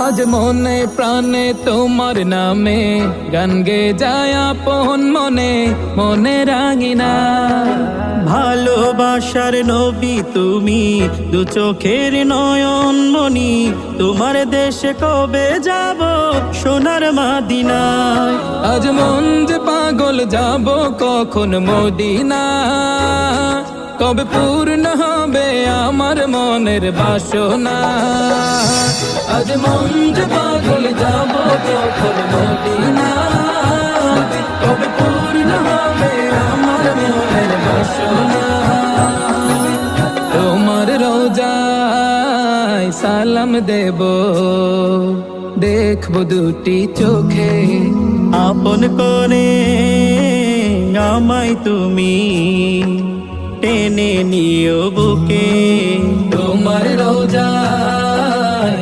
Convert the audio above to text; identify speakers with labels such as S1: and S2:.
S1: আজ মনে প্রাণে তোমার নামে গান গে যায় আপন মনে মনে রাঙিনা।
S2: ভালোবাসার নবী তুমি, দু চোখের নয়ন মনি, তোমার দেশে কবে যাব সোনার মাদিনায়।
S1: আজ মন যে পাগল যাব কখন মদিনা, কবে পূর্ণ হবে আমার মনের বাসনা। আজ মন যে পাগল যাব কখন মদিনা, কবে পূর্ণ হবে আমার মনের বাসনা। তোমার রোজায় সালাম দেব, দেখবো দুটি চোখে,
S2: আপন করে আমায় তুমি টেনে নিও বুকে।
S1: তোমার রোজায়